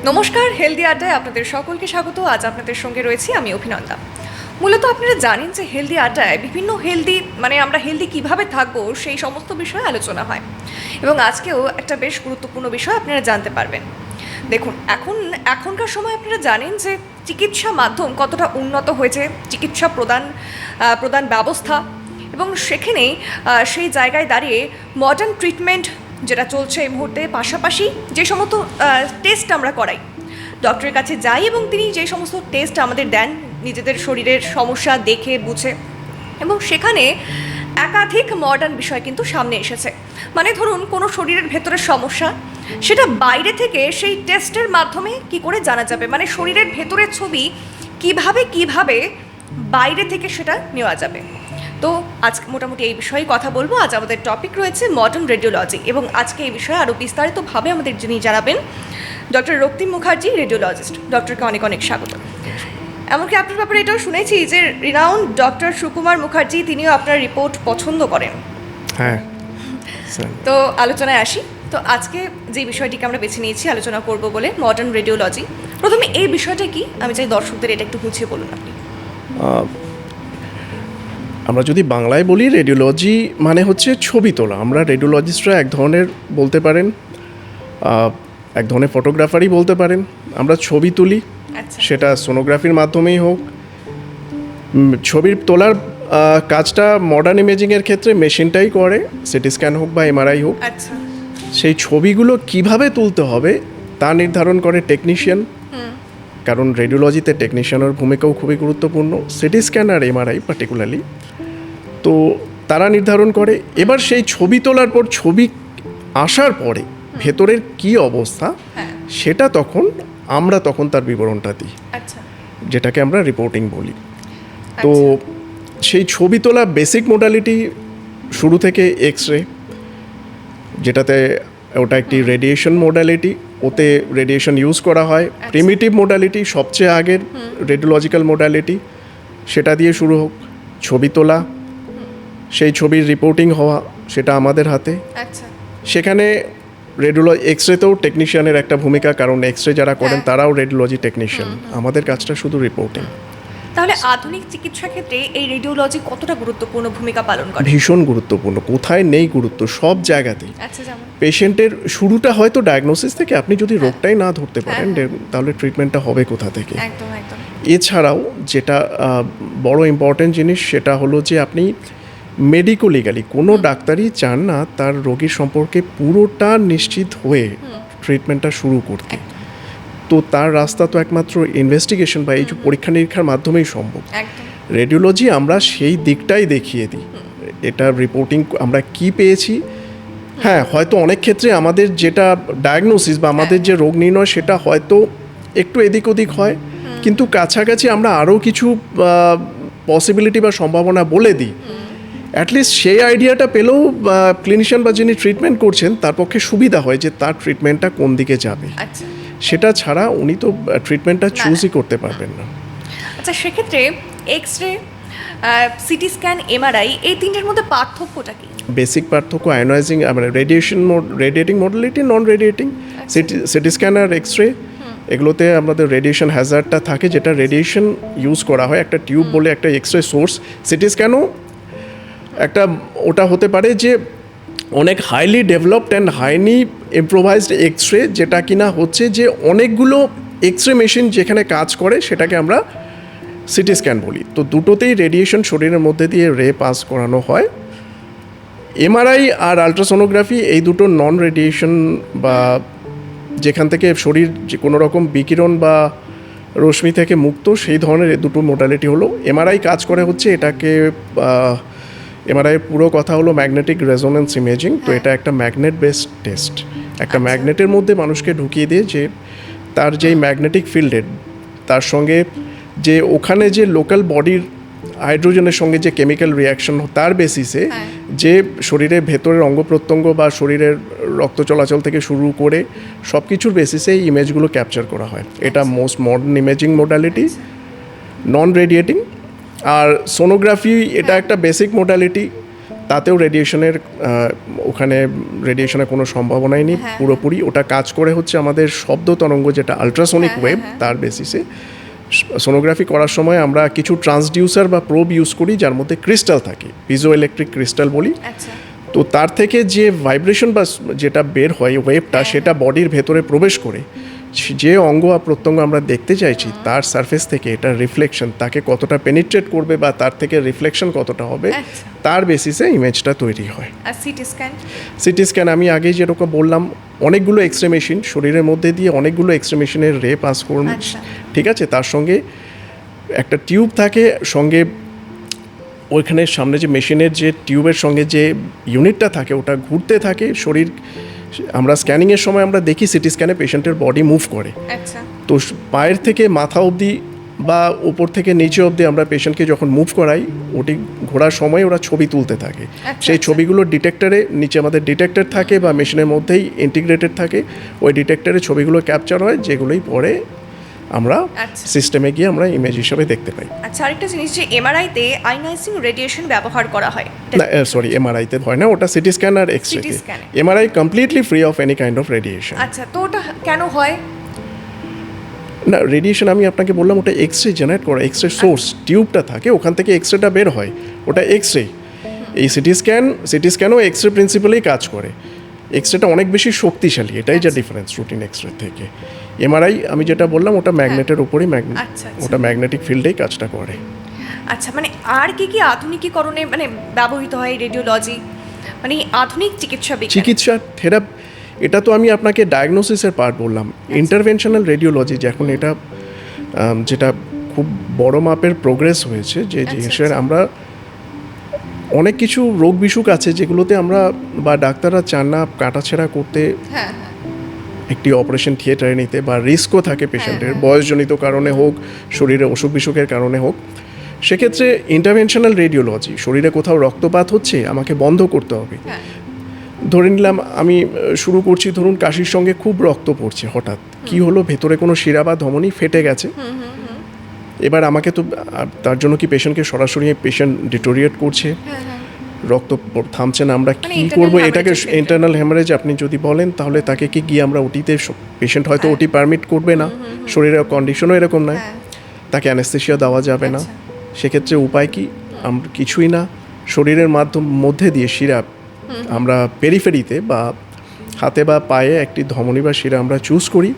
নমস্কার, হেলদি আড্ডায় আপনাদের সকলকে স্বাগত। আজ আপনাদের সঙ্গে রয়েছি আমি অভিনন্দা। মূলত আপনারা জানেন যে হেলদি আড্ডায় বিভিন্ন আমরা হেলদি কিভাবে থাকবো সেই সমস্ত বিষয়ে আলোচনা হয়, এবং আজকেও একটা বেশ গুরুত্বপূর্ণ বিষয় আপনারা জানতে পারবেন। দেখুন, এখনকার সময় আপনারা জানেন যে চিকিৎসা মাধ্যম কতটা উন্নত হয়েছে, চিকিৎসা প্রদান ব্যবস্থা, এবং সেখানে সেই জায়গায় দাঁড়িয়ে মডার্ন ট্রিটমেন্ট যেটা চলছে এই মুহূর্তে, পাশাপাশি যে সমস্ত টেস্ট আমরা করাই, ডক্টরের কাছে যাই এবং তিনি যে সমস্ত টেস্ট আমাদের দেন নিজেদের শরীরের সমস্যা দেখে বুঝে, এবং সেখানে একাধিক মডার্ন বিষয় কিন্তু সামনে এসেছে। মানে ধরুন, কোনো শরীরের ভেতরের সমস্যা, সেটা বাইরে থেকে সেই টেস্টের মাধ্যমে কি করে জানা যাবে, মানে শরীরের ভেতরের ছবি কিভাবে বাইরে থেকে সেটা নেওয়া যাবে। তো আজকে মোটামুটি এই বিষয়ে কথা বলবো। আজ আমাদের টপিক রয়েছে মডার্ন রেডিওলজি, এবং আজকে এই বিষয়ে আরও বিস্তারিতভাবে আমাদের যিনি জানাবেন ডক্টর রক্তিম মুখার্জি, রেডিওলজিস্ট। ডক্টরকে অনেক অনেক স্বাগত। এমনকি আপনার ব্যাপারে এটাও শুনেছি যে রিনাউন্ড ডক্টর সুকুমার মুখার্জি তিনিও আপনার রিপোর্ট পছন্দ করেন। হ্যাঁ, তো আলোচনায় আসি। তো আজকে যে বিষয়টিকে আমরা বেছে নিয়েছি আলোচনা করব বলে, মডার্ন রেডিওলজি, প্রথমে এই বিষয়টা কি আমি চাই দর্শকদের এটা একটু বুঝিয়ে বলুন আপনি। আমরা যদি বাংলায় বলি, রেডিওলজি মানে হচ্ছে ছবি তোলা। আমরা রেডিওলজিস্টরা এক ধরনের বলতে পারেন, এক ধরনের ফটোগ্রাফারই বলতে পারেন। আমরা ছবি তুলি, সেটা সোনোগ্রাফির মাধ্যমেই হোক। ছবির তোলার কাজটা মডার্ন ইমেজিংয়ের ক্ষেত্রে মেশিনটাই করে, সিটি স্ক্যান হোক বা এমআরআই হোক। সেই ছবিগুলো কিভাবে তুলতে হবে তা নির্ধারণ করে টেকনিশিয়ান, কারণ রেডিওলজিতে টেকনিশিয়ানের ভূমিকাও খুবই গুরুত্বপূর্ণ, সিটি স্ক্যান আর এমআরআই পার্টিকুলারলি। তো তারা নির্ধারণ করে। এবার সেই ছবি তোলার পর, ছবি আসার পরে ভেতরের কি অবস্থা, সেটা আমরা তখন তার বিবরণটা দিই, যেটাকে আমরা রিপোর্টিং বলি। তো সেই ছবি তোলা বেসিক মোডালিটি শুরু থেকে এক্স রে, যেটাতে ওটা একটি রেডিয়েশন মোডালিটি, ওতে রেডিয়েশন ইউজ করা হয়। প্রিমিটিভ মোডালিটি সবচেয়ে আগের রেডিওলজিক্যাল মোডালিটি, সেটা দিয়ে শুরু হোক ছবি তোলা, সেই ছবির রিপোর্টিং হওয়া, সেটা আমাদের হাতে। সেখানে এক্স রেতেও টেকনিশিয়ানের একটা ভূমিকা, কারণ এক্স রে যারা করেন তারাও রেডিওলজি টেকনিশিয়ান। আমাদের কাজটা শুধু রিপোর্টিং। তাহলে আধুনিক চিকিৎসা ক্ষেত্রে এই রেডিওলজি কতটা গুরুত্বপূর্ণ ভূমিকা পালন করে? ভীষণ গুরুত্বপূর্ণ, কোথায় নেই গুরুত্ব, সব জায়গাতেই। পেশেন্টের শুরুটা হয়তো ডায়াগনোসিস থেকে। আপনি যদি রোগটাই না ধরতে পারেন, তাহলে ট্রিটমেন্টটা হবে কোথা থেকে? এছাড়াও যেটা বড় ইম্পর্টেন্ট জিনিস, সেটা হলো যে আপনি মেডিকো লিগালি কোনো ডাক্তারই চান না তার রোগীর সম্পর্কে পুরোটা নিশ্চিত হয়ে ট্রিটমেন্টটা শুরু করতে। তো তার রাস্তা তো একমাত্র ইনভেস্টিগেশন বা এই যে পরীক্ষা নিরীক্ষার মাধ্যমেই সম্ভব। রেডিওলজি আমরা সেই দিকটাই দেখিয়ে দিই। এটা রিপোর্টিং আমরা কি পেয়েছি। হ্যাঁ, হয়তো অনেক ক্ষেত্রে আমাদের যেটা ডায়াগনোসিস বা আমাদের যে রোগ নির্ণয়, সেটা হয়তো একটু এদিক ওদিক হয়, কিন্তু কাছাকাছি আমরা আরও কিছু পসিবিলিটি বা সম্ভাবনা বলে দিই। অ্যাটলিস্ট সেই আইডিয়াটা পেলেও ক্লিনিশিয়ান বা যিনি ট্রিটমেন্ট করছেন তার পক্ষে সুবিধা হয় যে তার ট্রিটমেন্টটা কোন দিকে যাবে। সেটা ছাড়া উনি তো ট্রিটমেন্টটা চুজই করতে পারবেন না। আচ্ছা, সেক্ষেত্রে X ray, CT scan, MRI, এই তিনটের মধ্যে পার্থক্যটা কি? বেসিক পার্থক্য আয়োনাইজিং, মানে রেডিয়েটিং মডালিটি, নন রেডিয়েটিং। সিটি স্ক্যান আর এক্স রে, এগুলোতে আমাদের রেডিয়েশন হ্যাজার্ডটা থাকে, যেটা রেডিয়েশন ইউজ করা হয়। একটা টিউব বলে একটা এক্স রে সোর্স। সিটি স্ক্যানও একটা ওটা হতে পারে যে অনেক highly developed and highly improvised X ray, যেটা কিনা হচ্ছে যে অনেকগুলো এক্স রে মেশিন যেখানে কাজ করে, সেটাকে আমরা সিটি স্ক্যান বলি। তো দুটোতেই রেডিয়েশন শরীরের মধ্যে দিয়ে রে পাস করানো হয়। এমআরআই আর আলট্রাসোনোগ্রাফি, এই দুটো নন রেডিয়েশন বা যেখান থেকে শরীর যে কোনো রকম বিকিরণ বা রশ্মি থেকে মুক্ত, সেই ধরনের দুটো মোডালিটি হলো। এমআরআই কাজ করে হচ্ছে এটাকে, এমআরআইয়ের পুরো কথা হলো ম্যাগনেটিক রেজোনেন্স ইমেজিং। তো এটা একটা ম্যাগনেট বেসড টেস্ট। একটা ম্যাগনেটের মধ্যে মানুষকে ঢুকিয়ে দিয়ে যে তার যেই ম্যাগনেটিক ফিল্ডের, তার সঙ্গে যে ওখানে যে লোকাল বডির হাইড্রোজেনের সঙ্গে যে কেমিক্যাল রিয়াকশন, তার বেসিসে যে শরীরের ভেতরের অঙ্গ প্রত্যঙ্গ বা শরীরের রক্ত চলাচল থেকে শুরু করে সব কিছুর বেসিসে এই ইমেজগুলো ক্যাপচার করা হয়। এটা মোস্ট মডার্ন ইমেজিং মোডালিটি, নন রেডিয়েটিং। আর সোনোগ্রাফি, এটা একটা বেসিক মোডালিটি। তাতেও রেডিয়েশনের ওখানে রেডিয়েশনের কোনো সম্ভাবনাই নেই। পুরোপুরি ওটা কাজ করে হচ্ছে আমাদের শব্দ তরঙ্গ যেটা আলট্রাসনিক ওয়েভ, তার বেসিসে সোনোগ্রাফি করার সময় আমরা কিছু ট্রান্সডিউসার বা প্রোব ইউজ করি যার মধ্যে ক্রিস্টাল থাকে, পিজো ইলেকট্রিক ক্রিস্টাল বলি। তো তার থেকে যে ভাইব্রেশন বা যেটা বের হয় ওয়েভটা, সেটা বডির ভেতরে প্রবেশ করে যে অঙ্গ আর প্রত্যঙ্গ আমরা দেখতে চাইছি তার সারফেস থেকে এটা রিফ্লেকশন তাকে কতটা পেনিট্রেট করবে বা তার থেকে রিফ্লেকশন কতটা হবে, তার বেসিসে ইমেজটা তৈরি হয়। আর সিটি স্ক্যান আমি আগেই যেরকম বললাম, অনেকগুলো এক্সরে মেশিন শরীরের মধ্যে দিয়ে অনেকগুলো এক্সরে মেশিনের রে পাস করুন, ঠিক আছে। তার সঙ্গে একটা টিউব থাকে, সঙ্গে ওইখানে সামনে যে মেশিনের যে টিউবের সঙ্গে যে ইউনিটটা থাকে ওটা ঘুরতে থাকে। শরীর আমরা স্ক্যানিংয়ের সময় আমরা দেখি সিটি স্ক্যানে পেশেন্টের বডি মুভ করে। তো পায়ের থেকে মাথা অবধি বা উপর থেকে নিচে অবধি আমরা পেশেন্টকে যখন মুভ করাই, ওটি ঘোরার সময় ওরা ছবি তুলতে থাকে। সেই ছবিগুলো ডিটেক্টরে, নিচে আমাদের ডিটেক্টর থাকে বা মেশিনের মধ্যেই ইন্টিগ্রেটেড থাকে, ওই ডিটেক্টরে ছবিগুলো ক্যাপচার হয়, যেগুলোই পরে আমরা সিস্টেমে গিয়ে আমরা ইমেজ হিসেবে দেখতে পাই। আচ্ছা, আরেকটা জিনিস যে এমআরআইতে আয়নাইজিং রেডিয়েশন ব্যবহার করা হয়। না সরি, এমআরআইতে হয় না, ওটা সিটি স্ক্যান আর X-ray. MRI completely free of any kind of radiation. আচ্ছা, তো ওটা কেন হয়? না, রেডিয়েশন আমি আপনাকে বললাম ওটা এক্সরে জেনারেট করা, এক্সরে সোর্স টিউবটা থাকে, ওখান থেকে এক্সরেটা বের হয়, ওটা এক্সরে। এই সিটি স্ক্যানও এক্সরে প্রিন্সিপালেই কাজ করে। এক্সরেটা অনেক বেশি শক্তিশালী, এটাই যা ডিফারেন্স রুটিন এক্সরে থেকে। এমআরআই আমি যেটা বললাম ওটা ম্যাগনেটের উপরই, ওটা ম্যাগনেটিক ফিল্ডেই কাজটা করে। আচ্ছা, মানে আর কি কি আধুনিকীকরণে মানে ব্যবহৃত হয় রেডিওলজি, মানে আধুনিক চিকিৎসা থেরাপি? এটা তো আমি আপনাকে ডায়াগনোসিসের পার্ট বললাম। ইন্টারভেনশনাল রেডিওলজি যখন এটা যেটা খুব বড় মাপের প্রোগ্রেস হয়েছে, যে জিনিসের আমরা অনেক কিছু রোগ বিসুখ আছে যেগুলোতে আমরা বা ডাক্তাররা চান না কাটাছেঁড়া করতে, একটি অপারেশন থিয়েটারে নিতে, বা রিস্কও থাকে পেশেন্টের, বয়সজনিত কারণে হোক, শরীরে অসুখ বিসুখের কারণে হোক। সেক্ষেত্রে ইন্টারভেনশনাল রেডিওলজি, শরীরে কোথাও রক্তপাত হচ্ছে, আমাকে বন্ধ করতে হবে। ধরে নিলাম আমি শুরু করছি, ধরুন কাশির সঙ্গে খুব রক্ত পড়ছে, হঠাৎ কি হলো, ভেতরে কোনো শিরা বা ধমনী ফেটে গেছে। এবার আমাকে তো তার জন্য কি পেশেন্টকে সরাসরি পেশেন্ট ডিটোরিয়েট করছে, রক্ত থামছে না, আমরা কি করব? এটাকে ইন্টারনাল হ্যামারেজ আপনি যদি বলেন, তাহলে তাকে কি গিয়ে আমরা ওটিতে, পেশেন্ট হয়তো ওটি পারমিট করবে না, শরীরের কন্ডিশনও এরকম নয়, তাকে অ্যানেস্থেসিয়া দেওয়া যাবে না। সেক্ষেত্রে উপায় কি? আমরা কিছুই না, শরীরের মধ্যে দিয়ে শিরা আমরা পেরিফেরিতে বা হাতে বা পায়ে একটি ধমনী বা শিরা আমরা চুজ করি,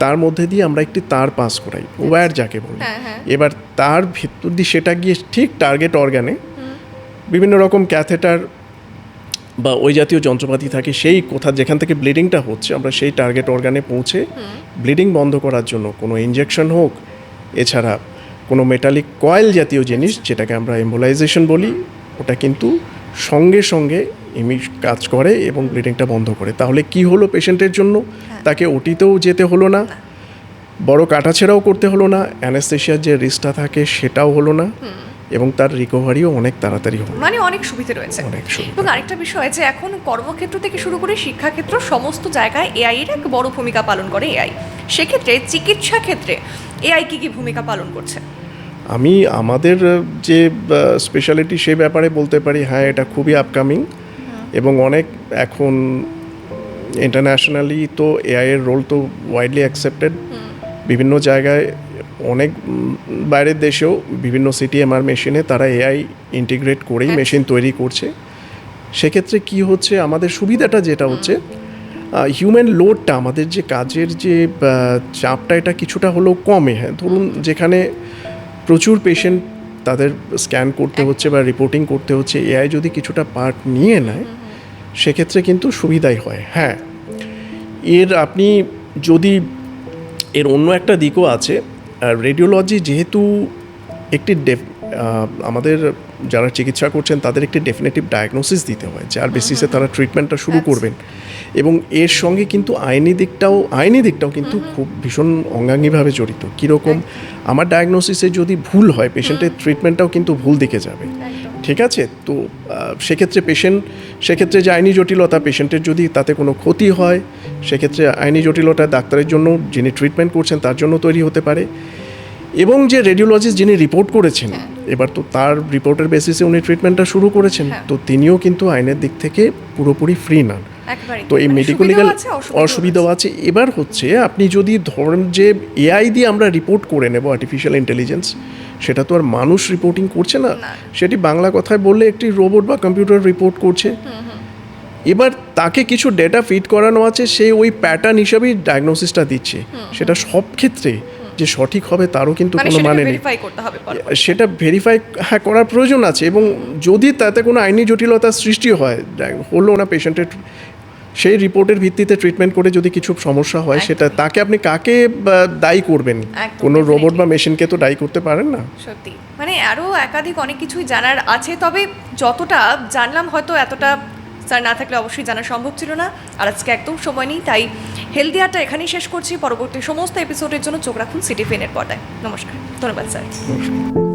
তার মধ্যে দিয়ে আমরা একটি তার পাস করাই, ওয়্যার যাকে বলি। এবার তার ভিতর দিয়ে সেটা গিয়ে ঠিক টার্গেট অর্গানে বিভিন্ন রকম ক্যাথেটার বা ওই জাতীয় যন্ত্রপাতি থাকে, সেই যেখান থেকে ব্লিডিংটা হচ্ছে আমরা সেই টার্গেট অর্গানে পৌঁছে ব্লিডিং বন্ধ করার জন্য কোনো ইনজেকশন হোক, এছাড়া কোনো মেটালিক কয়েল জাতীয় জিনিস যেটাকে আমরা এম্বোলাইজেশন বলি, ওটা কিন্তু সঙ্গে সঙ্গে কাজ করে এবং ব্লিডিংটা বন্ধ করে। তাহলে কি হলো পেশেন্টের জন্য? তাকে ওটিতেও যেতে হলো না, বড় কাটাছেঁড়াও করতে হলো না, অ্যানেস্থেসিয়ার যে রিস্কটা থাকে সেটাও হলো না, এবং তার রিকভারিও অনেক তাড়াতাড়ি হলো। মানে অনেক সুবিধা রয়েছে। এবং আরেকটা বিষয় যে এখন কর্মক্ষেত্র থেকে শুরু করে শিক্ষাক্ষেত্র সমস্ত জায়গায় এআই এর এক বড় ভূমিকা পালন করে এআই। সেক্ষেত্রে চিকিৎসা ক্ষেত্রে এআই কি ভূমিকা পালন করছে? আমি আমাদের যে স্পেশালিটি সে ব্যাপারে বলতে পারি, হ্যাঁ এটা খুবই আপকামিং, এবং অনেক এখন ইন্টারন্যাশনালি তো এআই এর রোল তো ওয়াইডলি অ্যাকসেপ্টেড। বিভিন্ন জায়গায় অনেক বাইরের দেশেও বিভিন্ন সিটিএমআর মেশিনে তারা এআই ইন্টিগ্রেট করেই মেশিন তৈরি করছে। সেক্ষেত্রে কি হচ্ছে, আমাদের সুবিধাটা যেটা হচ্ছে, হিউম্যান লোডটা, আমাদের যে কাজের যে চাপটা, এটা কিছুটা হলেও কমে। হ্যাঁ, ধরুন যেখানে প্রচুর পেশেন্ট তাদের স্ক্যান করতে হচ্ছে বা রিপোর্টিং করতে হচ্ছে, এআই যদি কিছুটা পার্ট নিয়ে নেয় সেক্ষেত্রে কিন্তু সুবিধাই হয়। হ্যাঁ, আপনি যদি এর অন্য একটা দিকও আছে, রেডিওলজি যেহেতু একটি আমাদের যারা চিকিৎসা করছেন তাদের একটি ডেফিনেটিভ ডায়াগনোসিস দিতে হয়, যার বেসিসে তারা ট্রিটমেন্টটা শুরু করবেন, এবং এর সঙ্গে কিন্তু আইনি দিকটাও কিন্তু খুব ভীষণ অঙ্গাঙ্গিভাবে জড়িত। কীরকম, আমার ডায়াগনোসিসে যদি ভুল হয়, পেশেন্টের ট্রিটমেন্টটাও কিন্তু ভুল দিকে যাবে। ঠিক আছে, তো সেক্ষেত্রে যে আইনি জটিলতা, পেশেন্টের যদি তাতে কোনো ক্ষতি হয়, সেক্ষেত্রে আইনি জটিলতা ডাক্তারের জন্য, যিনি ট্রিটমেন্ট করছেন তার জন্য তৈরি হতে পারে। এবং যে রেডিওলজিস্ট যিনি রিপোর্ট করেছেন, এবার তো তার রিপোর্টের বেসিসে উনি ট্রিটমেন্টটা শুরু করেছেন, তো তিনিও কিন্তু আইনের দিক থেকে পুরোপুরি ফ্রি নন। তো এই মেডিকো লিগাল অসুবিধাও আছে। এবার হচ্ছে আপনি যদি ধরেন যে এআই দিয়ে আমরা রিপোর্ট করে নেব, আর্টিফিশিয়াল ইন্টেলিজেন্স, সেটা তো আর মানুষ রিপোর্টিং করছে না, সেটি বাংলা কথায় বললে একটি রোবট বা কম্পিউটার রিপোর্ট করছে। এবার তাকে কিছু ডেটা ফিড করানো আছে, সে ওই প্যাটার্ন হিসাবেই ডায়াগনোসিসটা দিচ্ছে। সেটা সব ক্ষেত্রে যে সঠিক হবে তারও কিন্তু কোনো মানে নেই। সেটা ভেরিফাই করার প্রয়োজন আছে, এবং যদি তাতে কোনো আইনি জটিলতার সৃষ্টি হয়, হলো না পেশেন্টের, সেই রিপোর্টের ভিত্তিতে ট্রিটমেন্ট করে যদি কিছু সমস্যা হয়, সেটা তাকে আপনি কাকে দায়ী করবেন? কোনো রোবট বা মেশিনকে তো দায়ী করতে পারেন না। সত্যি মানে আরও একাধিক অনেক কিছুই জানার আছে, তবে যতটা জানলাম হয়তো এতটা স্যার না থাকলে অবশ্যই জানা সম্ভব ছিল না। আর আজকে একদম সময় নেই, তাই হেলদি আড্ডা এখানেই শেষ করছি। পরবর্তী সমস্ত এপিসোডের জন্য চোখ রাখুন সিটিভিএনের পর্দায়। নমস্কার, ধন্যবাদ স্যার। নমস্কার।